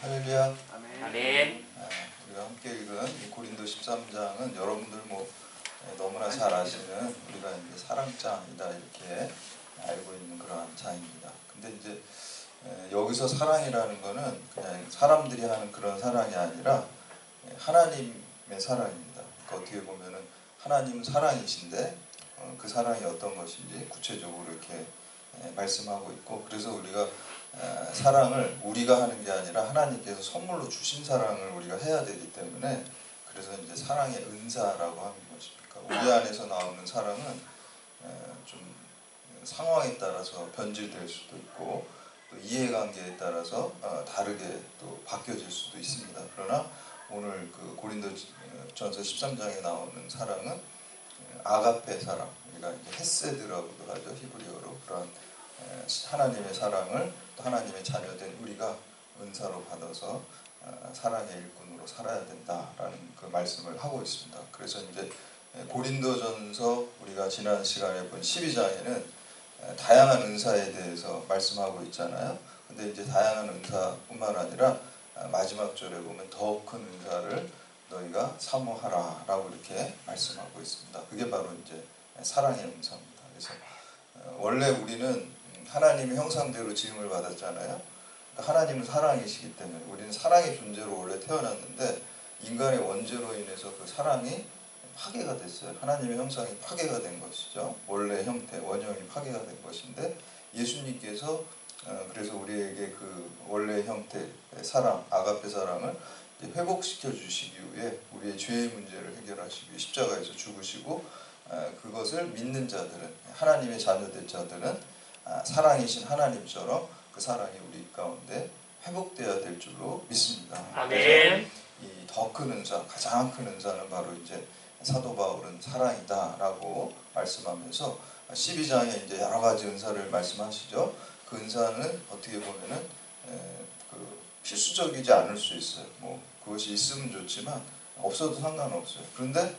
할렐루야. 아멘. 우리가 함께 읽은 이 고린도 13장은 여러분들 너무나 잘 아시는 우리가 이제 사랑장이다 이렇게 알고 있는 그러한 장입니다. 근데 이제 여기서 사랑이라는 거는 그냥 사람들이 하는 그런 사랑이 아니라 하나님의 사랑입니다. 그러니까 어떻게 보면은 하나님은 사랑이신데 그 사랑이 어떤 것인지 구체적으로 이렇게 말씀하고 있고, 그래서 우리가 사랑을 우리가 하는 게 아니라 하나님께서 선물로 주신 사랑을 우리가 해야 되기 때문에, 그래서 이제 사랑의 은사라고 하는 것입니까. 우리 안에서 나오는 사랑은 좀 상황에 따라서 변질될 수도 있고 또 이해관계에 따라서 다르게 또 바뀌어질 수도 있습니다. 그러나 오늘 그 고린도전서 13장에 나오는 사랑은 아가페 사랑, 우리가 이제 헤세드라고도 하죠, 히브리어로. 그런 하나님의 사랑을 또 하나님의 자녀된 우리가 은사로 받아서 사랑의 일꾼으로 살아야 된다라는 그 말씀을 하고 있습니다. 그래서 이제 고린도전서 우리가 지난 시간에 본 12장에는 다양한 은사에 대해서 말씀하고 있잖아요. 근데 이제 다양한 은사뿐만 아니라 마지막 절에 보면 더 큰 은사를 너희가 사모하라 라고 이렇게 말씀하고 있습니다. 그게 바로 이제 사랑의 은사입니다. 그래서 원래 우리는 하나님의 형상대로 지음을 받았잖아요. 하나님은 사랑이시기 때문에 우리는 사랑의 존재로 원래 태어났는데, 인간의 원죄로 인해서 그 사랑이 파괴가 됐어요. 하나님의 형상이 파괴가 된 것이죠. 원래 형태, 원형이 파괴가 된 것인데, 예수님께서 그래서 우리에게 그 원래 형태, 사랑, 아가페 사랑을 회복시켜 주시기 위해 우리의 죄의 문제를 해결하시기 위해 십자가에서 죽으시고, 그것을 믿는 자들은, 하나님의 자녀된 자들은 사랑이신 하나님처럼 그 사랑이 우리 가운데 회복되어야 될 줄로 믿습니다. 아멘. 이 더 큰 은사, 가장 큰 은사는 바로 이제 사도 바울은 사랑이다라고 말씀하면서 12장에 이제 여러 가지 은사를 말씀하시죠. 그 은사는 어떻게 보면은 그 필수적이지 않을 수 있어요. 그것이 있으면 좋지만 없어도 상관없어요. 그런데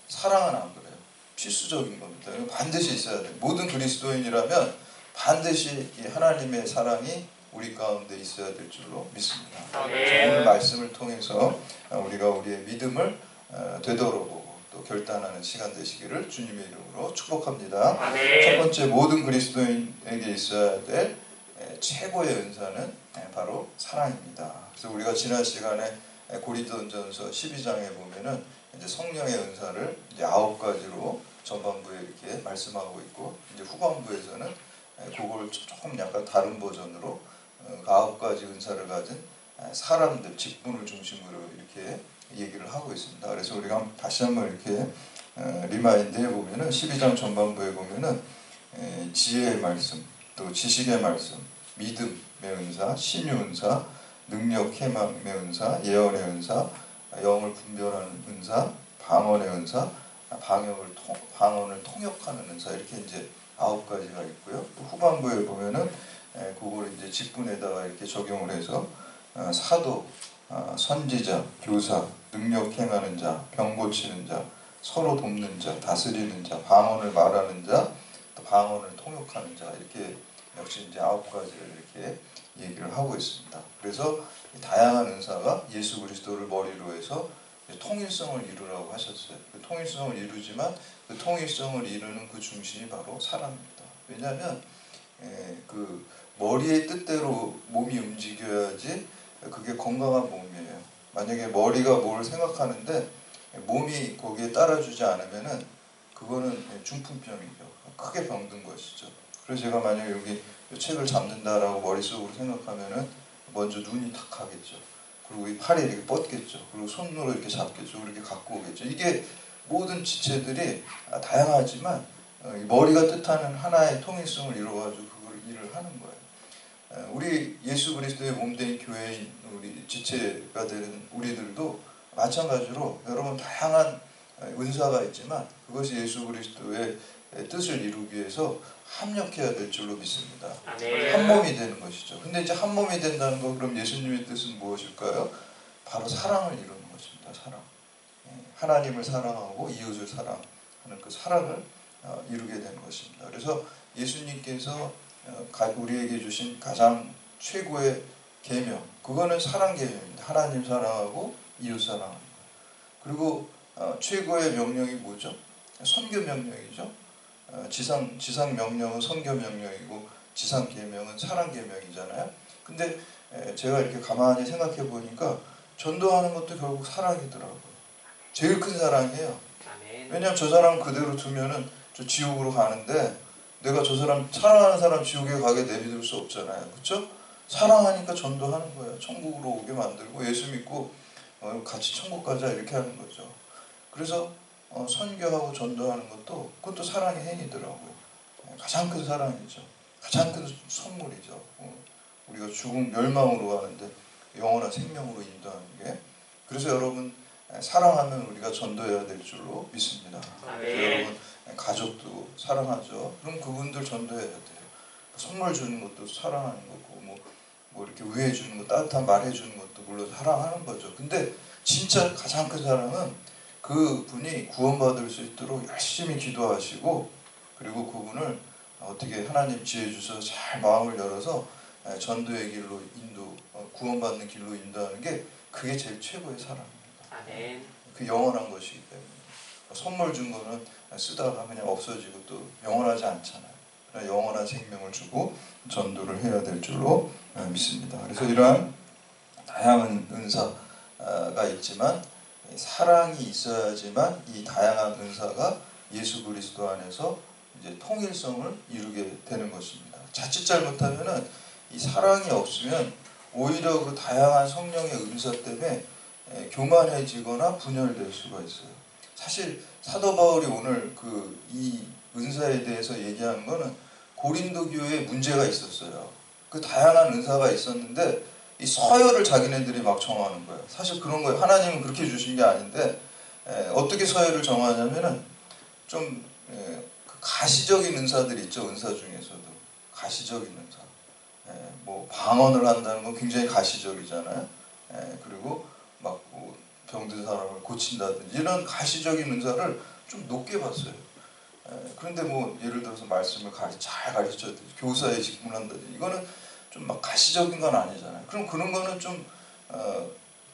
사랑은 안 그래요. 필수적인 겁니다. 반드시 있어야 돼요. 모든 그리스도인이라면 반드시 이 하나님의 사랑이 우리 가운데 있어야 될 줄로 믿습니다. 오늘 말씀을 통해서 우리가 우리의 믿음을 되돌아보고 또 결단하는 시간 되시기를 주님의 이름으로 축복합니다. 첫 번째, 모든 그리스도인에게 있어야 될 최고의 은사는 바로 사랑입니다. 그래서 우리가 지난 시간에 고린도전서 12장에 보면은 이제 성령의 은사를 이제 9가지로 전반부에 이렇게 말씀하고 있고, 이제 후반부에서는 그걸 조금 약간 다른 버전으로 9가지 은사를 가진 사람들, 직분을 중심으로 이렇게 얘기를 하고 있습니다. 그래서 우리가 다시 한번 이렇게 리마인드 해보면은 12장 전반부에 보면은 지혜의 말씀, 또 지식의 말씀, 믿음의 은사, 신유 은사, 능력 해망의 은사, 예언의 은사, 영을 분별하는 은사, 방언의 은사, 방언을 통역하는 은사, 이렇게 이제 9가지가 있고요. 또 후반부에 보면은 그걸 이제 직분에다가 이렇게 적용을 해서 사도, 선지자, 교사, 능력 행하는 자, 병 고치는 자, 서로 돕는 자, 다스리는 자, 방언을 말하는 자, 또 방언을 통역하는 자, 이렇게 역시 이제 9가지를 이렇게 얘기를 하고 있습니다. 그래서 다양한 은사가 예수 그리스도를 머리로 해서 통일성을 이루라고 하셨어요. 그 통일성을 이루지만 그 통일성을 이루는 그 중심이 바로 사랑입니다. 왜냐하면 그 머리의 뜻대로 몸이 움직여야지 그게 건강한 몸이에요. 만약에 머리가 뭘 생각하는데 몸이 거기에 따라주지 않으면은 그거는 중풍병이죠. 크게 병든 것이죠. 그래서 제가 만약에 여기 책을 잡는다라고 머릿속으로 생각하면은 먼저 눈이 탁 가겠죠. 그리고 이 팔이 이렇게 뻗겠죠. 그리고 손으로 이렇게 잡겠죠. 이렇게 갖고 오겠죠. 이게 모든 지체들이 다양하지만 머리가 뜻하는 하나의 통일성을 이루어가지고 그걸 일을 하는 거예요. 우리 예수 그리스도의 몸된 교회인 우리 지체가 되는 우리들도 마찬가지로 여러분 다양한 은사가 있지만 그것이 예수 그리스도의 뜻을 이루기 위해서 합력해야 될 줄로 믿습니다. 한 몸이 되는 것이죠. 근데 이제 한 몸이 된다는 거, 그럼 예수님의 뜻은 무엇일까요? 바로 사랑을 이루는 것입니다. 사랑. 하나님을 사랑하고 이웃을 사랑하는 그 사랑을 이루게 되는 것입니다. 그래서 예수님께서 우리에게 주신 가장 최고의 계명, 그거는 사랑 계명입니다. 하나님 사랑하고 이웃 사랑하는 거. 그리고 최고의 명령이 뭐죠? 선교 명령이죠. 지상 명령은 선교 명령이고 지상 계명은 사랑 계명이잖아요. 근데 제가 이렇게 가만히 생각해 보니까 전도하는 것도 결국 사랑이더라고요. 제일 큰 사랑이에요. 아멘. 왜냐하면 저 사람 그대로 두면은 저 지옥으로 가는데 내가 저 사람 사랑하는 사람 지옥에 가게 내비둘 수 없잖아요. 그렇죠? 사랑하니까 전도하는 거예요. 천국으로 오게 만들고 예수 믿고 같이 천국 가자 이렇게 하는 거죠. 그래서 선교하고 전도하는 것도 그것도 사랑의 행위더라고요. 가장 큰 사랑이죠. 가장 큰 선물이죠. 우리가 죽음 멸망으로 가는데 영원한 생명으로 인도하는 게. 그래서 여러분 사랑하면 우리가 전도해야 될 줄로 믿습니다. 여러분 가족도 사랑하죠. 그럼 그분들 전도해야 돼요. 선물 주는 것도 사랑하는 거고 뭐 이렇게 위해 주는 거, 따뜻한 말 해주는 것도 물론 사랑하는 거죠. 근데 진짜 가장 큰 사랑은 그 분이 구원받을 수 있도록 열심히 기도하시고 그리고 그분을 어떻게 하나님 지혜 주셔서 잘 마음을 열어서 전도의 길로 구원받는 길로 인도하는 게 그게 제일 최고의 사랑입니다. 아멘. 그 영원한 것이기 때문에 선물 준 거는 쓰다가 그냥 없어지고 또 영원하지 않잖아요. 영원한 생명을 주고 전도를 해야 될 줄로 믿습니다. 그래서 이러한 다양한 은사가 있지만 사랑이 있어야지만 이 다양한 은사가 예수 그리스도 안에서 이제 통일성을 이루게 되는 것입니다. 자칫 잘못하면은 이 사랑이 없으면 오히려 그 다양한 성령의 은사 때문에 교만해지거나 분열될 수가 있어요. 사실 사도 바울이 오늘 이 은사에 대해서 얘기하는 거는 고린도 교회에 문제가 있었어요. 그 다양한 은사가 있었는데 이 서열을 자기네들이 막 정하는 거예요. 사실 그런 거예요. 하나님은 그렇게 주신 게 아닌데 어떻게 서열을 정하냐면은 좀 가시적인 은사들이 있죠. 은사 중에서도 가시적인 은사. 뭐 방언을 한다는 건 굉장히 가시적이잖아요. 그리고 뭐 병든 사람을 고친다든지 이런 가시적인 은사를 좀 높게 봤어요. 그런데 뭐 예를 들어서 말씀을 잘 가르쳐야 되지, 교사에 직분한다든지 이거는 좀 막 가시적인 건 아니잖아요. 그럼 그런 거는 좀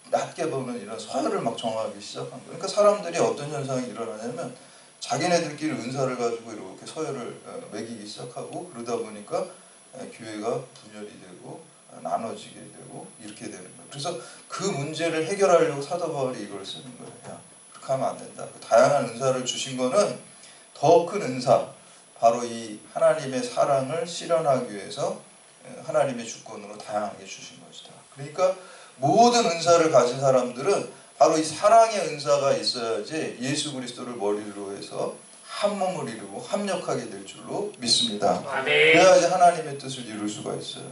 낮게 보면 이런 서열을 막 정하기 시작한 거예요. 그러니까 사람들이 어떤 현상이 일어나냐면 자기네들끼리 은사를 가지고 이렇게 서열을 매기기 시작하고 그러다 보니까 교회가 분열이 되고 나눠지게 되고 이렇게 되는 거예요. 그래서 그 문제를 해결하려고 사도 바울이 이걸 쓰는 거예요. 야, 그렇게 하면 안 된다. 다양한 은사를 주신 거는 더 큰 은사, 바로 이 하나님의 사랑을 실현하기 위해서 하나님의 주권으로 다양하게 주신 것이다. 그러니까 모든 은사를 가진 사람들은 바로 이 사랑의 은사가 있어야지 예수 그리스도를 머리로 해서 한 몸을 이루고 합력하게 될 줄로 믿습니다. 아멘. 그래야지 하나님의 뜻을 이룰 수가 있어요.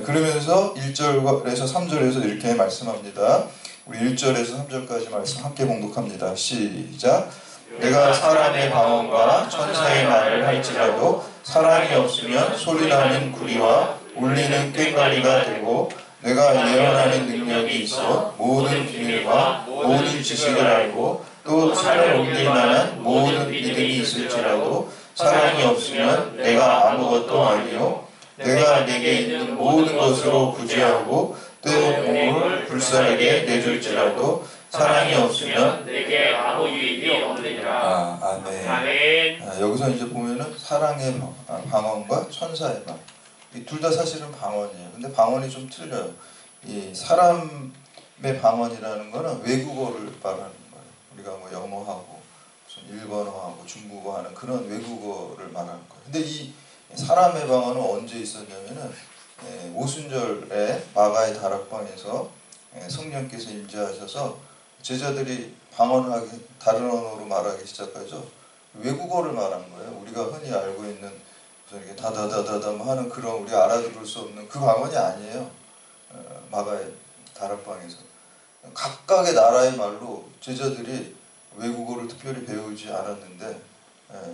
그러면서 1절에서 3절에서 이렇게 말씀합니다. 우리 1절에서 3절까지 말씀 함께 봉독합니다. 시작. 내가 사람의 방언과 천사의 말을 할지라도 사랑이 없으면 소리나는 구리와 울리는 꽹과리가 되고 내가 예언하는 능력이 있어 모든 비밀과 모든 지식을 알고 또 산을 옮길 만한 모든 믿음이 있을지라도 사랑이 없으면 내가 아무것도 아니요 내가 내게 있는 모든 것으로 구제하고 또 몸을 불사르게 내줄지라도 사랑이 없으면 내게 아무 유익이 없느니라. 아멘. 아멘. 여기서 이제 보면은 사랑의 방언과 천사의 말. 이 둘 다 사실은 방언이에요. 근데 방언이 좀 틀려요. 이 사람의 방언이라는 거는 외국어를 말하는 거예요. 우리가 뭐 영어하고 무슨 일본어하고 중국어 하는 그런 외국어를 말하는 거예요. 근데 이 사람의 방언은 언제 있었냐면은 오순절에 마가의 다락방에서 성령께서 임재하셔서 제자들이 방언을 하기, 다른 언어로 말하기 시작하죠. 외국어를 말하는 거예요. 우리가 흔히 알고 있는 무슨 이렇게 다다다다담 하는 그런 우리 알아들을 수 없는 그 방언이 아니에요. 마가의 다락방에서 각각의 나라의 말로 제자들이 외국어를 특별히 배우지 않았는데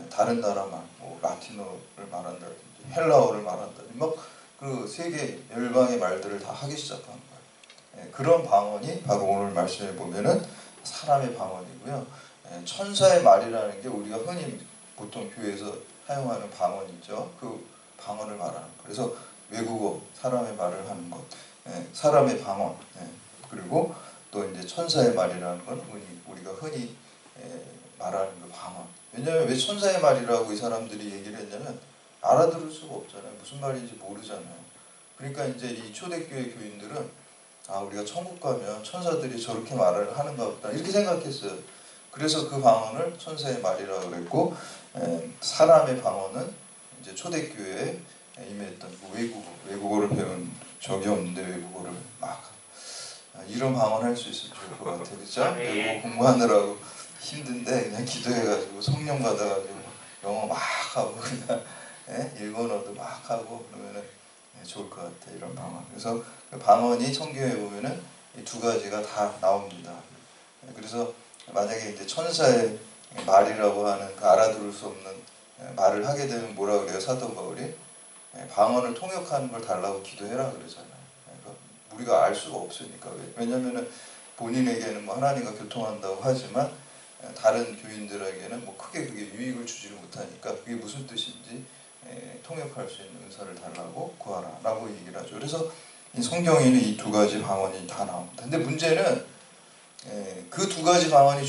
다른 나라 말, 뭐 라틴어를 말한다든지 헬라어를 말한다든지 막 그 세계 열방의 말들을 다 하기 시작한 거예요. 그런 방언이 바로 오늘 말씀에 보면은 사람의 방언이고요. 천사의 말이라는 게 우리가 흔히 보통 교회에서 사용하는 방언이죠. 그 방언을 말하는 거. 그래서 외국어, 사람의 말을 하는 것. 사람의 방언, 그리고 또 이제 천사의 말이라는 건 우리가 흔히 말하는 그 방언. 왜냐하면 왜 천사의 말이라고 이 사람들이 얘기를 했냐면 알아들을 수가 없잖아요. 무슨 말인지 모르잖아요. 그러니까 이제 이 초대교회 교인들은 우리가 천국 가면 천사들이 저렇게 말을 하는가 보다 이렇게 생각했어요. 그래서 그 방언을 천사의 말이라고 그랬고, 사람의 방언은 이제 초대교회에 임했던 외국어를 배운 적이 없는데 외국어를 막 이런 방언 할 수 있을 것 같아요. 그렇죠? 외국어 공부하느라고 힘든데 그냥 기도해가지고 성령 받아가지고 영어 막 하고 그냥 일본어도 막 하고 그러면은 좋을 것 같아. 이런 방언. 그래서 그 방언이 성경에 보면은 이 두 가지가 다 나옵니다. 그래서 만약에 이제 천사의 말이라고 하는 그 알아들을 수 없는 말을 하게 되면 뭐라 그래요? 사도 바울이 방언을 통역하는 걸 달라고 기도해라 그러잖아요. 그러니까 우리가 알 수가 없으니까. 왜냐면은 본인에게는 뭐 하나님과 교통한다고 하지만 다른 교인들에게는 뭐 크게 그게 유익을 주지를 못하니까 그게 무슨 뜻인지 통역할 수 있는 은사를 달라고 구하라 라고 얘기를 하죠. 그래서 이 성경에는 이 두 가지 방언이 다 나옵니다. 근데 문제는 그 두 가지 방언이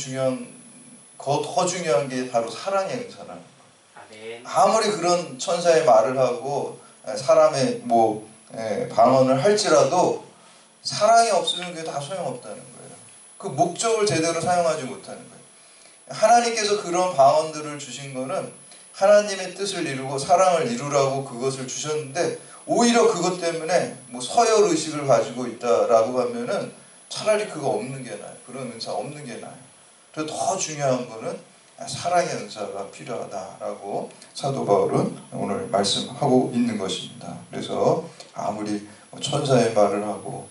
더 중요한 게 바로 사랑의 은사라는 거예요. 아무리 그런 천사의 말을 하고 사람의 방언을 할지라도 사랑이 없으면 그게 다 소용없다는 거예요. 그 목적을 제대로 사용하지 못하는 거예요. 하나님께서 그런 방언들을 주신 거는 하나님의 뜻을 이루고 사랑을 이루라고 그것을 주셨는데, 오히려 그것 때문에 뭐 서열 의식을 가지고 있다라고 하면은 차라리 그거 없는 게 나아요. 그런 은사 없는 게 나아요. 그래서 더 중요한 거는 사랑의 은사가 필요하다라고 사도 바울은 오늘 말씀하고 있는 것입니다. 그래서 아무리 천사의 말을 하고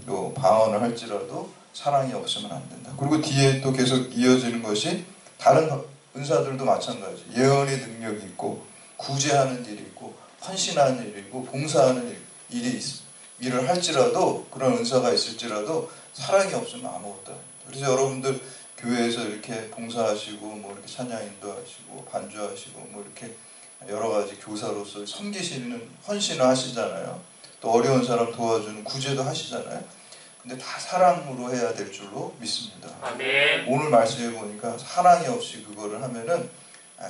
또 방언을 할지라도 사랑이 없으면 안 된다. 그리고 뒤에 또 계속 이어지는 것이 다른 은사들도 마찬가지. 예언의 능력이 있고 구제하는 일이 있고 헌신하는 일이 있고 봉사하는 일을 할지라도, 그런 은사가 있을지라도 사랑이 없으면 아무것도 아닙니다. 그래서 여러분들 교회에서 이렇게 봉사하시고 뭐 이렇게 찬양 인도하시고 반주하시고 뭐 이렇게 여러 가지 교사로서 섬기시는 헌신을 하시잖아요. 또 어려운 사람 도와주는 구제도 하시잖아요. 근데 다 사랑으로 해야 될 줄로 믿습니다. 아멘. 오늘 말씀해 보니까 사랑이 없이 그거를 하면은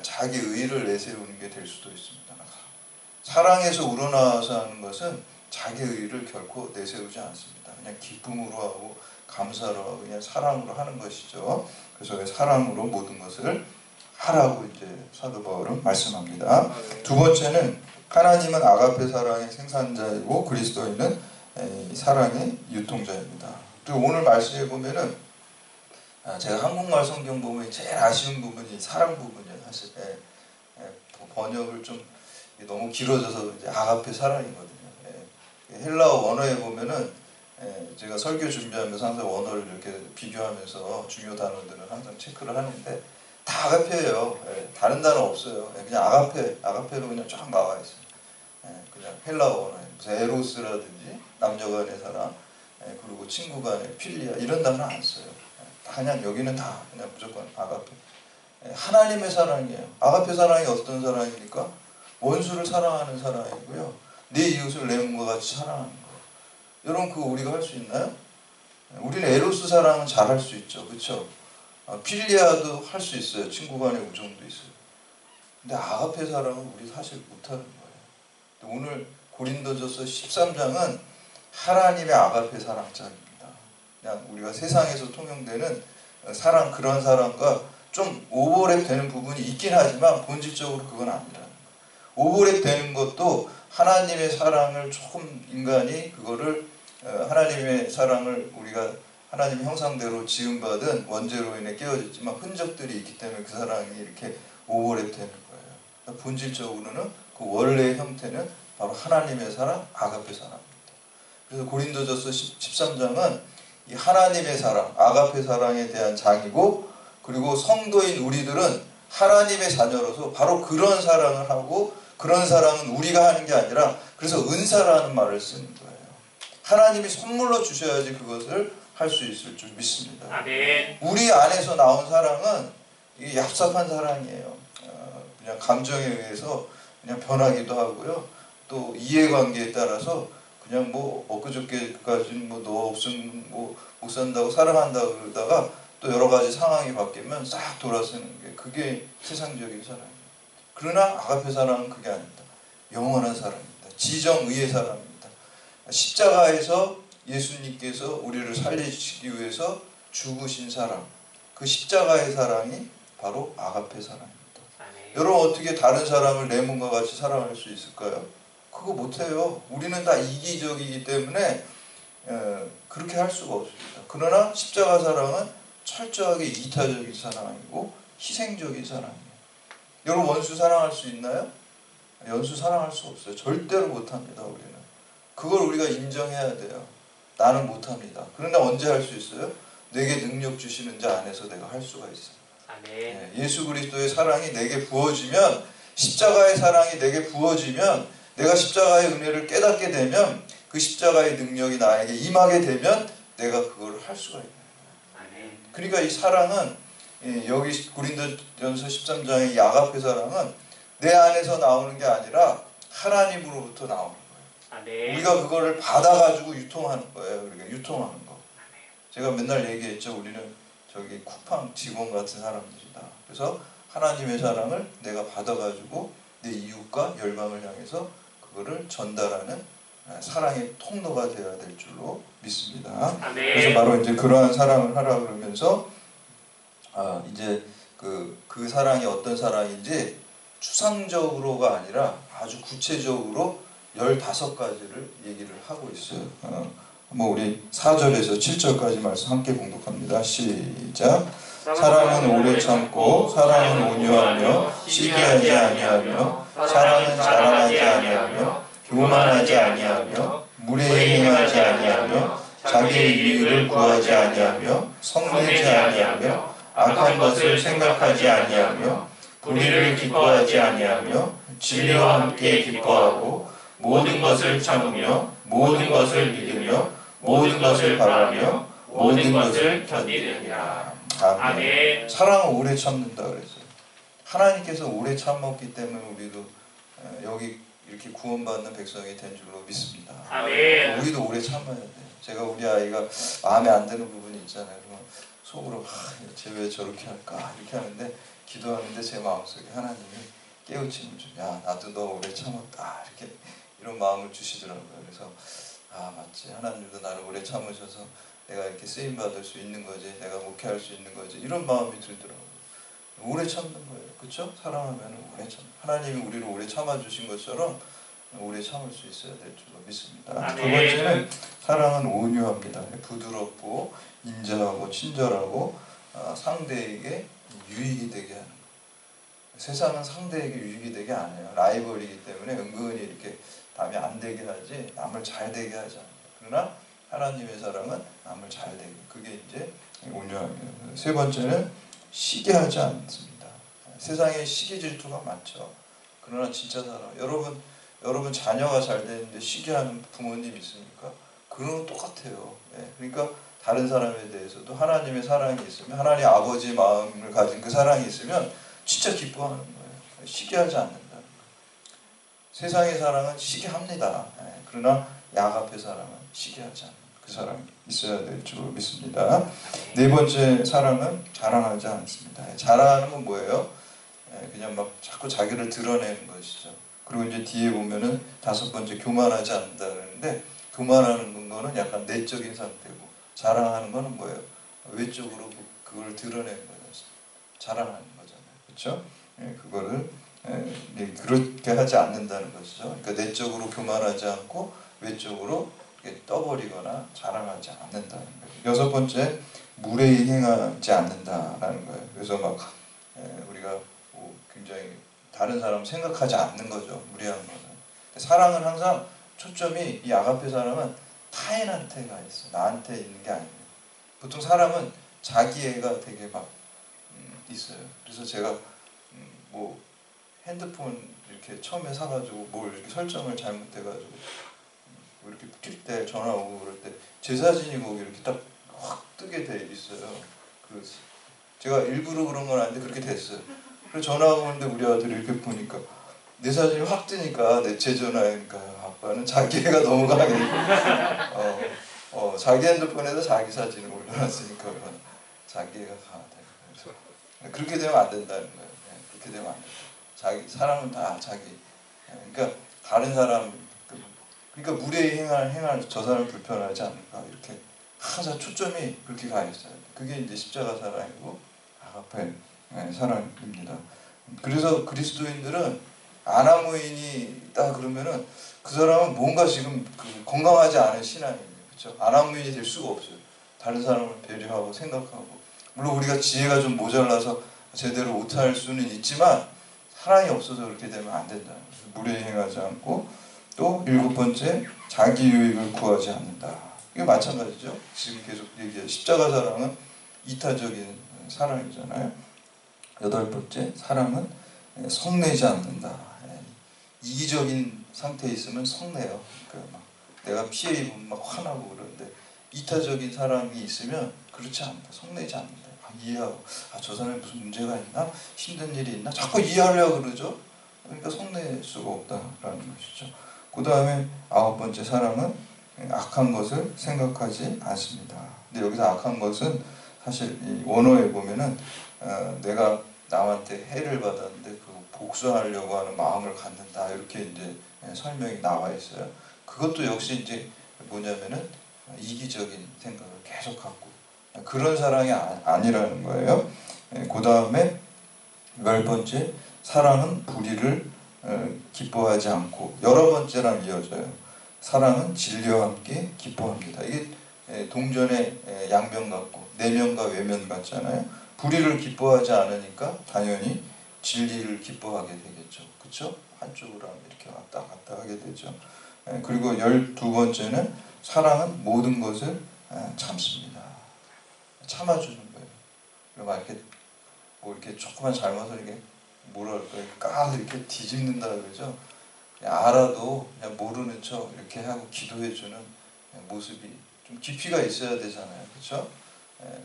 자기 의를 내세우는 게 될 수도 있습니다. 사랑에서 우러나와서 하는 것은 자기 의를 결코 내세우지 않습니다. 그냥 기쁨으로 하고 감사로 하고 그냥 사랑으로 하는 것이죠. 그래서 사랑으로 모든 것을 하라고 이제 사도 바울은 말씀합니다. 두 번째는 하나님은 아가페 사랑의 생산자이고 그리스도인은 사랑의 유통자입니다. 그리고 오늘 말씀에 보면은 제가 한국말 성경 보면 제일 아쉬운 부분이 사랑 부분이에요. 사실 번역을 좀 너무 길어져서 이제 아가페 사랑이거든요. 헬라어 원어에 보면은 제가 설교 준비하면서 항상 원어를 이렇게 비교하면서 중요 단어들은 항상 체크를 하는데 다 아가페예요. 다른 단어 없어요. 그냥 아가페로 그냥 쫙 나와 있어요. 그냥 헬라어 원어에 무슨 에로스라든지 남녀간의 사랑, 그리고 친구간의 필리아 이런 단어 안 써요. 그냥 여기는 다 그냥 무조건 아가페. 하나님의 사랑이에요. 아가페 사랑이 어떤 사랑입니까? 원수를 사랑하는 사랑이고요. 내 이웃을 내 몸과 같이 사랑하는 거예요. 여러분 그거 우리가 할 수 있나요? 우리는 에로스 사랑은 잘 할 수 있죠. 그렇죠? 필리아도 할 수 있어요. 친구 간의 우정도 있어요. 근데 아가페 사랑은 우리 사실 못하는 거예요. 오늘 고린도전서 13장은 하나님의 아가페 사랑장입니다. 그냥 우리가 세상에서 통용되는 사랑, 그런 사랑과 좀 오버랩 되는 부분이 있긴 하지만 본질적으로 그건 아니라는 거예요. 오버랩 되는 것도 하나님의 사랑을 조금 인간이 그거를 하나님의 사랑을 우리가 하나님의 형상대로 지음받은 원죄로 인해 깨어졌지만 흔적들이 있기 때문에 그 사랑이 이렇게 오버랩 되는 거예요. 본질적으로는 그 원래의 형태는 바로 하나님의 사랑, 아가페 사랑입니다. 그래서 고린도전서 13장은 이 하나님의 사랑, 아가페 사랑에 대한 장이고, 그리고 성도인 우리들은 하나님의 자녀로서 바로 그런 사랑을 하고, 그런 사랑은 우리가 하는 게 아니라 그래서 은사라는 말을 쓰는 거예요. 하나님이 선물로 주셔야지 그것을 할 수 있을 줄 믿습니다. 아멘. 우리 안에서 나온 사랑은 이게 얍삽한 사랑이에요. 그냥 감정에 의해서 그냥 변하기도 하고요. 또 이해관계에 따라서 그냥 뭐 엊그저께까지는 뭐 너 없으면 뭐 못 산다고 사랑한다 그러다가 또 여러 가지 상황이 바뀌면 싹 돌아서는 게 그게 세상적인 사랑입니다. 그러나 아가페 사랑은 그게 아닙니다. 영원한 사랑입니다. 지정의의 사랑입니다. 십자가에서 예수님께서 우리를 살리시기 위해서 죽으신 사랑, 그 십자가의 사랑이 바로 아가페 사랑입니다. 여러분 어떻게 다른 사람을 내 몸과 같이 사랑할 수 있을까요? 그거 못해요. 우리는 다 이기적이기 때문에 그렇게 할 수가 없습니다. 그러나 십자가 사랑은 철저하게 이타적인 사랑이고 희생적인 사랑이에요. 여러분 원수 사랑할 수 있나요? 원수 사랑할 수 없어요. 절대로 못합니다. 우리는. 그걸 우리가 인정해야 돼요. 나는 못합니다. 그러나 언제 할 수 있어요? 내게 능력 주시는 자 안에서 내가 할 수가 있어요. 아멘. 예수 그리스도의 사랑이 내게 부어지면, 십자가의 사랑이 내게 부어지면, 내가 십자가의 은혜를 깨닫게 되면, 그 십자가의 능력이 나에게 임하게 되면 내가 그걸 할 수가 있는 거예요. 아멘. 그러니까 이 사랑은 여기 고린도전서 13장의 이 아가페 사랑은 내 안에서 나오는 게 아니라 하나님으로부터 나오는 거예요. 아멘. 우리가 그거를 받아가지고 유통하는 거예요. 우리가 유통하는 거. 제가 맨날 얘기했죠. 우리는 저기 쿠팡 직원 같은 사람들이다. 그래서 하나님의 사랑을 내가 받아가지고 내 이웃과 열방을 향해서 그거를 전달하는 사랑의 통로가 되어야 될 줄로 믿습니다. 아멘. 그래서 바로 이제 그러한 사랑을 하라 그러면서 이제 그 사랑이 어떤 사랑인지 추상적으로가 아니라 아주 구체적으로 15가지를 얘기를 하고 있어요. 뭐 우리 4절에서 7절까지 말씀 함께 공독합니다. 시작. 사랑은 오래 참고 사랑은 온유하며 시기하지 아니하며 사랑은 자랑하지 아니하며 교만하지 아니하며 무례히 행하지 아니하며 자기의 이익을 구하지 아니하며 성내지 아니하며 악한 것을 생각하지 아니하며 불의를 기뻐하지 아니하며 진리와 함께 기뻐하고 모든 것을 참으며 모든 것을 믿으며 모든 것을 바라며 모든 것을 견디느니라. 아멘. 사랑은 오래 참는다 그랬어요. 하나님께서 오래 참았기 때문에 우리도 여기 이렇게 구원받는 백성이 된 줄로 믿습니다. 아멘. 우리도 오래 참아야 돼요. 제가 우리 아이가 마음에 안 드는 부분이 있잖아요. 그러면 속으로 쟤 왜 저렇게 할까 이렇게 하는데 기도하는데 제 마음속에 하나님이 깨우침을 좀, 야 나도 너 오래 참았다 이렇게 이런 마음을 주시더라고요. 그래서 맞지, 하나님도 나를 오래 참으셔서 내가 이렇게 쓰임 받을 수 있는 거지, 내가 목회할 수 있는 거지, 이런 마음이 들더라고요. 오래 참는 거예요. 그렇죠? 사랑하면 오래 참. 하나님이 우리를 오래 참아 주신 것처럼 오래 참을 수 있어야 될 줄로 믿습니다. 두 번째는 사랑은 온유합니다. 부드럽고 인자하고 친절하고 상대에게 유익이 되게 하는 거예요. 세상은 상대에게 유익이 되게 안 해요. 라이벌이기 때문에 은근히 이렇게 남이 안 되게 하지 남을 잘 되게 하지 않아요. 그러나 하나님의 사랑은 남을 잘 되게, 그게 이제 온유합니다. 세 번째는 시기하지 않습니다. 세상에 시기 질투가 많죠. 그러나 진짜 사랑, 여러분 자녀가 잘 되는데 시기하는 부모님 있습니까? 그런 건 똑같아요. 그러니까 다른 사람에 대해서도 하나님의 사랑이 있으면, 하나님 아버지의 마음을 가진 그 사랑이 있으면 진짜 기뻐하는 거예요. 시기하지 않는다는 거예요. 세상의 사랑은 시기합니다. 그러나 야가페 사랑은 시기하지 않는 그 사랑이 있어야 될 줄로 믿습니다. 네 번째 사랑은 자랑하지 않습니다. 자랑하는 건 뭐예요? 그냥 막 자꾸 자기를 드러내는 것이죠. 그리고 이제 뒤에 보면은 다섯 번째 교만하지 않는다 그러는데, 교만하는 거는 약간 내적인 상태고, 자랑하는 거는 뭐예요? 외적으로 그걸 드러내는 거죠. 자랑하는 거잖아요. 그렇죠? 그거를 그렇게 하지 않는다는 것이죠. 그러니까 내적으로 교만하지 않고 외적으로 떠버리거나 자랑하지 않는다는 거예요. 여섯 번째, 무례히 행하지 않는다라는 거예요. 그래서 막 우리가 굉장히 다른 사람 생각하지 않는 거죠. 무례한 거는. 사랑은 항상 초점이, 이 아가페 사랑은 타인한테 가 있어. 나한테 있는 게 아니에요. 보통 사람은 자기애가 되게 막 있어요. 그래서 제가 뭐 핸드폰 이렇게 처음에 사가지고 뭘 이렇게 설정을 잘못해가지고 이렇게 낄 때 전화 오고 그럴 때 제 사진이 거기 이렇게 딱 확 뜨게 돼 있어요. 제가 일부러 그런 건 아닌데 그렇게 됐어요. 그래서 전화 오는데 우리 아들이 이렇게 보니까 내 사진이 확 뜨니까 제 전화니까 아빠는 자기 애가 너무 강해. 자기 핸드폰에서 자기 사진을 올려놨으니까 자기 애가 강하다. 그래서 그렇게 되면 안 된다는 거예요. 그렇게 되면 안 된다. 사람은 다 자기. 그러니까 다른 사람, 그러니까 무례히 행할 저 사람 불편하지 않을까 이렇게 항상 초점이 그렇게 가 있어요. 그게 이제 십자가 사랑이고 아가페 사랑입니다. 그래서 그리스도인들은 아나무인이 있다 그러면은 그 사람은 뭔가 지금 건강하지 않은 신앙이에요. 그렇죠? 아나무인이 될 수가 없어요. 다른 사람을 배려하고 생각하고, 물론 우리가 지혜가 좀 모자라서 제대로 못할 수는 있지만 사랑이 없어서 그렇게 되면 안 된다. 무례히 행하지 않고, 또 7번째 자기 유익을 구하지 않는다. 이게 마찬가지죠. 지금 계속 얘기해 십자가 사랑은 이타적인 사랑이잖아요. 8번째 사랑은 성내지 않는다. 이기적인 상태에 있으면 성내요. 그러니까 막 내가 피해 입으면 막 화나고 그러는데 이타적인 사람이 있으면 그렇지 않다. 성내지 않는다. 이해하고 저 사람이 무슨 문제가 있나? 힘든 일이 있나? 자꾸 이해하려고 그러죠. 그러니까 성낼 수가 없다라는 것이죠. 그 다음에 9번째 사랑은 악한 것을 생각하지 않습니다. 근데 여기서 악한 것은 사실 이 원어에 보면은 내가 남한테 해를 받았는데 그 복수하려고 하는 마음을 갖는다 이렇게 이제 설명이 나와 있어요. 그것도 역시 이제 뭐냐면은 이기적인 생각을 계속 갖고 그런 사랑이 아니라는 거예요. 그 다음에 10번째 사랑은 불의를 기뻐하지 않고, 여러 번째랑 이어져요. 사랑은 진리와 함께 기뻐합니다. 이게 동전의 양면 같고 내면과 외면 같잖아요. 불의를 기뻐하지 않으니까 당연히 진리를 기뻐하게 되겠죠. 그렇죠? 한쪽으로 하면 이렇게 왔다 갔다 하게 되죠. 그리고 12번째는 사랑은 모든 것을 참습니다. 참아주는 거예요. 막 이렇게 뭐 이렇게 조그만 잘못을 이렇게 뭐랄까 까서 이렇게 뒤집는다 그러죠. 알아도 그냥 모르는 척 이렇게 하고 기도해주는 모습이 좀 깊이가 있어야 되잖아요. 그렇죠?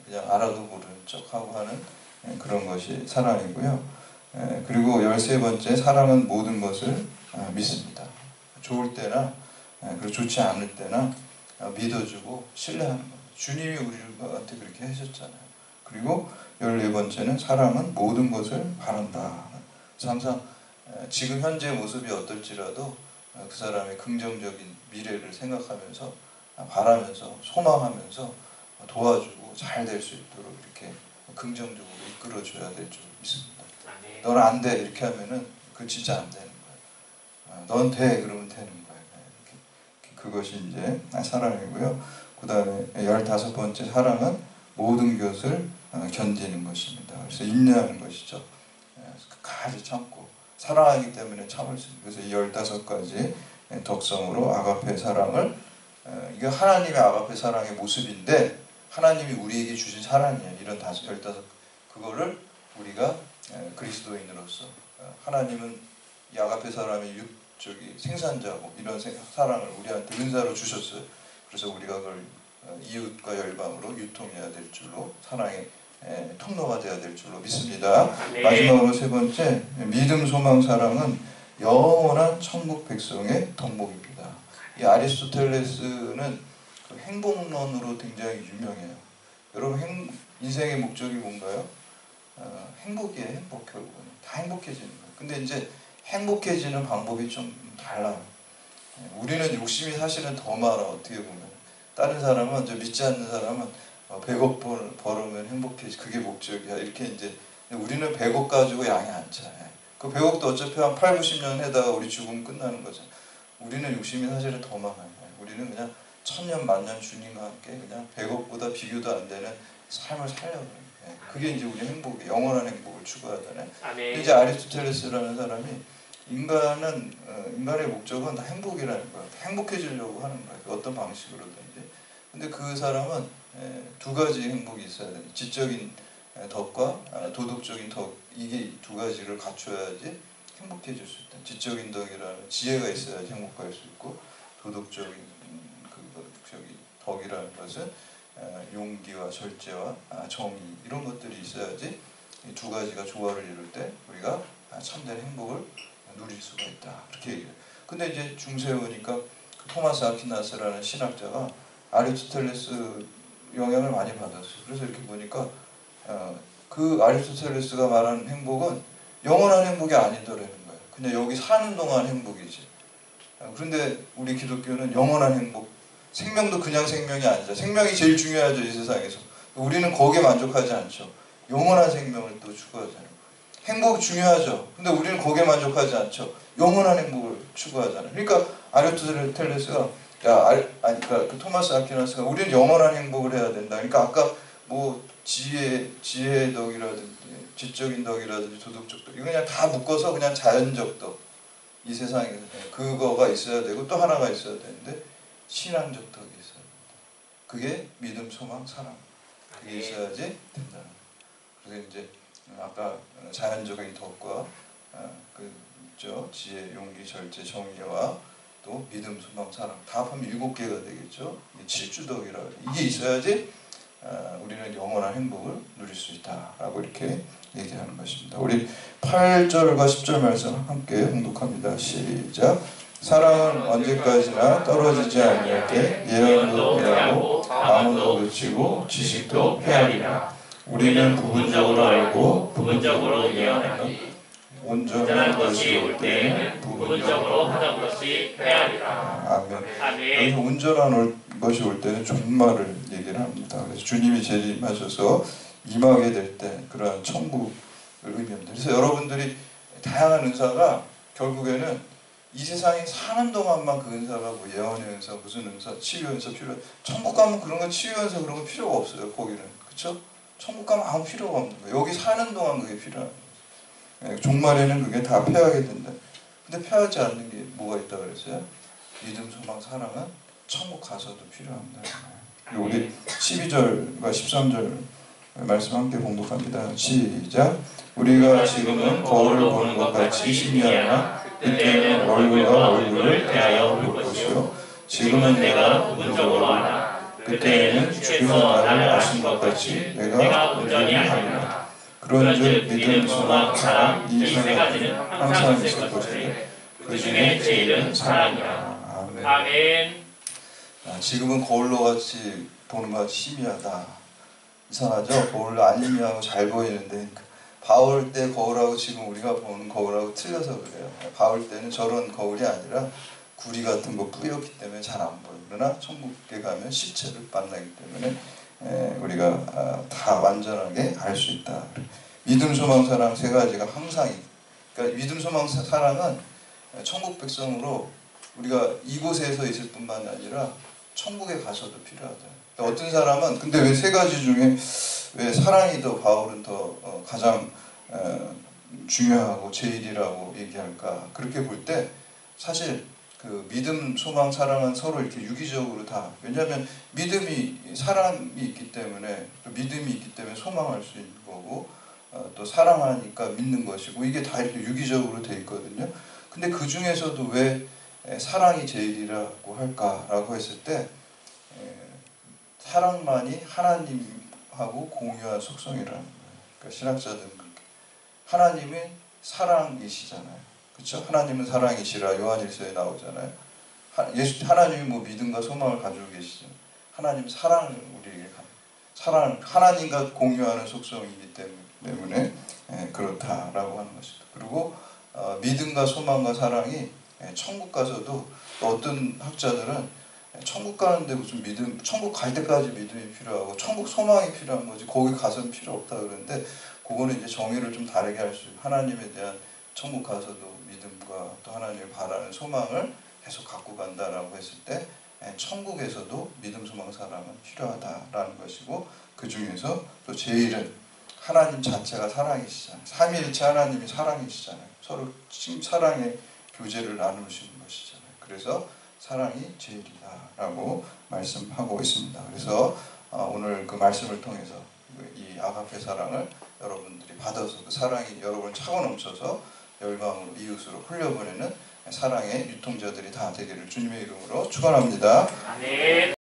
그냥 알아도 모르는 척 하고 하는 그런 것이 사랑이고요. 그리고 13번째 사랑은 모든 것을 믿습니다. 좋을 때나 그리고 좋지 않을 때나 믿어주고 신뢰하는 겁니다. 주님이 우리한테 그렇게 하셨잖아요. 그리고 14번째는 사랑은 모든 것을 바란다. 항상 지금 현재 모습이 어떨지라도 그 사람의 긍정적인 미래를 생각하면서 바라면서 소망하면서 도와주고 잘 될 수 있도록 이렇게 긍정적으로 이끌어줘야 될 줄 믿습니다. 넌 안 돼 이렇게 하면은 그 진짜 안 되는 거예요. 넌 돼 그러면 되는 거예요. 그것이 이제 사랑이고요. 그 다음에 15번째 사랑은 모든 것을 견디는 것입니다. 그래서 인내하는 것이죠. 끝까지 참고 사랑하기 때문에 참을 수 있는. 그래서 이 15가지 덕성으로 아가페 사랑을 이게 하나님의 아가페 사랑의 모습인데 하나님이 우리에게 주신 사랑이에요. 이런 15 그거를 우리가 그리스도인으로서 하나님은 이 아가페 사랑의 생산자고 이런 사랑을 우리한테 은사로 주셨어요. 그래서 우리가 그걸 이웃과 열방으로 유통해야 될 줄로 사랑의 통로가 되어야 될 줄로 믿습니다. 네. 마지막으로 3번째 믿음, 소망, 사랑은 영원한 천국 백성의 덕목입니다. 이 아리스토텔레스는 그 행복론으로 굉장히 유명해요. 여러분 인생의 목적이 뭔가요? 행복이에요. 행복. 결국은 다 행복해지는 거예요. 근데 이제 행복해지는 방법이 좀 달라요. 우리는 욕심이 사실은 더 많아. 어떻게 보면 다른 사람은 믿지 않는 사람은 100억 벌으면 행복해지 그게 목적이야 이렇게 이제. 우리는 100억 가지고 양이 안 차요. 그 100억도 어차피 한 8, 90년 해다가 우리 죽으면 끝나는 거죠. 우리는 욕심이 사실은 더 많아요. 우리는 그냥 천년 만년 주님과 함께 그냥 100억보다 비교도 안 되는 삶을 살려고 해요. 그게 이제 우리 행복이 영원한 행복을 추구하잖아요. 이제 아리스토텔레스라는 사람이 인간의 목적은 다 행복이라는 거예요. 행복해지려고 하는 거예요. 어떤 방식으로든지. 근데 그 사람은 2가지 행복이 있어야 돼요. 지적인 덕과 도덕적인 덕, 이게 2가지를 갖춰야지 행복해질 수 있다. 지적인 덕이라는 지혜가 있어야지 행복할 수 있고, 도덕적인 덕이라는 것은 용기와 절제와 정의 이런 것들이 있어야지 이 2가지가 조화를 이룰 때 우리가 참된 행복을 누릴 수가 있다. 그렇게 얘기해요. 근데 이제 중세에 오니까 토마스 아퀴나스라는 신학자가 아리스토텔레스 영향을 많이 받았어요. 그래서 이렇게 보니까 그 아리스토텔레스가 말하는 행복은 영원한 행복이 아니더라는 거예요. 그냥 여기 사는 동안 행복이지. 그런데 우리 기독교는 영원한 행복, 생명도 그냥 생명이 아니죠. 생명이 제일 중요하죠, 이 세상에서. 우리는 거기에 만족하지 않죠. 영원한 생명을 또 추구하잖아요. 행복 중요하죠. 근데 우리는 거기에 만족하지 않죠. 영원한 행복을 추구하잖아요. 그러니까 아리스토텔레스가 그러니까 그 토마스 아퀴나스가 우리는 영원한 행복을 해야 된다. 그러니까 아까 뭐 지혜의 덕이라든지 지적인 덕이라든지 도덕적 덕 이거 그냥 다 묶어서 그냥 자연적 덕, 이 세상에 그거가 있어야 되고 또 하나가 있어야 되는데 신앙적 덕이 있어야 된다. 그게 믿음, 소망, 사랑. 그게 있어야지 된다는 거예요. 그래서 이제 아까 자연적인 덕과 지혜, 용기, 절제, 정의와 또 믿음, 소망, 사랑 다 합하면 7개가 되겠죠. 7주덕이라고 이게 있어야지 우리는 영원한 행복을 누릴 수 있다라고 이렇게 얘기하는 것입니다. 우리 8절과 10절 말씀 함께 봉독합니다. 시작. 사랑은 언제까지나 떨어지지 아니하게 예언도 패하고 방언도 그치고 지식도 패하리라. 우리는 부분적으로 알고 부분적으로 예언하니 온전한 것이 올 때에는 부분적으로 하던 것이 패하리라. 아멘. 여기서 온전한 것이 올 때는 종말을 얘기를 합니다. 그래서 주님이 재림하셔서 임하게 될 때 그러한 천국을 의미합니다. 그래서 여러분들이 다양한 은사가 결국에는 이 세상에 사는 동안만 그 은사가 뭐 예언의 은사, 무슨 은사, 치유 은사 필요. 천국 가면 그런 거 치유 은사 그런 거 필요가 없어요. 거기는 그렇죠? 천국 가면 아무 필요가 없는 거예요. 여기 사는 동안 그게 필요한 거예요. 종말에는 그게 다 패하게 된다. 근데 패하지 않는 게 뭐가 있다 그랬어요? 믿음, 소망, 사랑은 천국 가서도 필요합니다. 그리고 우리 12절과 13절 말씀 함께 봉독합니다. 시작. 우리가 지금은 거울을 보는 것 같이 희미하나 그때는 얼굴과 얼굴을 대하여 볼 것이요 지금은 내가 부분적으로 아나 그때에는 주께서 나를 아신 것 같이 내가 온전히 아니라. 그런즉 믿음, 소망, 사랑 이 세 가지는 항상 있을 것인데 그 중에 제일은 사랑이라. 아멘. 아멘. 지금은 거울로 같이 보는 것 같이 희미하다. 이상하죠? 거울로 안 희미하고 잘 보이는데 바울 때 거울하고 지금 우리가 보는 거울하고 틀려서 그래요. 바울 때는 저런 거울이 아니라 구리 같은 거 뿌옇기 때문에 잘 안 보여요. 그러나 천국에 가면 시체를 만나기 때문에 우리가 다 완전하게 알 수 있다. 믿음, 소망, 사랑 세 가지가 항상 그러니까 믿음, 소망, 사랑은 천국 백성으로 우리가 이곳에서 있을 뿐만 아니라 천국에 가서도 필요하다. 그러니까 어떤 사람은 근데 왜 세 가지 중에 왜 사랑이 더 바울은 더 가장 중요하고 제일이라고 얘기할까? 그렇게 볼 때 사실 그 믿음, 소망, 사랑은 서로 이렇게 유기적으로 다 왜냐하면 믿음이 사랑이 있기 때문에 또 믿음이 있기 때문에 소망할 수 있는 거고 또 사랑하니까 믿는 것이고 이게 다 이렇게 유기적으로 돼 있거든요. 근데 그 중에서도 왜 사랑이 제일이라고 할까라고 했을 때 사랑만이 하나님하고 공유한 속성이라는 거예요. 그러니까 신학자들은 그렇게 하나님이 사랑이시잖아요. 그렇죠? 하나님은 사랑이시라 요한일서에 나오잖아요. 하나님이 뭐 믿음과 소망을 가지고 계시잖아요. 하나님 사랑을 우리에게 사랑 하나님과 공유하는 속성이기 때문에 그렇다라고 하는 것입니다. 그리고 믿음과 소망과 사랑이 천국 가서도 또 어떤 학자들은 천국 가는데 무슨 믿음, 천국 갈 때까지 믿음이 필요하고 천국 소망이 필요한 거지 거기 가서는 필요 없다 그러는데 그거는 이제 정의를 좀 다르게 할 수 있고 하나님에 대한 천국 가서도 믿음과 또 하나님을 바라는 소망을 계속 갖고 간다라고 했을 때 천국에서도 믿음, 소망, 사랑은 필요하다라는 것이고 그 중에서 또 제일은 하나님 자체가 사랑이시잖아요. 삼위일체 하나님이 사랑이시잖아요. 서로 사랑의 교제를 나누시는 것이잖아요. 그래서 사랑이 제일이다라고 말씀하고 있습니다. 그래서 오늘 그 말씀을 통해서 이 아가페 사랑을 여러분들이 받아서 그 사랑이 여러분 차고 넘쳐서 열방으로 이웃으로 흘려보내는 사랑의 유통자들이 다 되기를 주님의 이름으로 축원합니다. 아멘.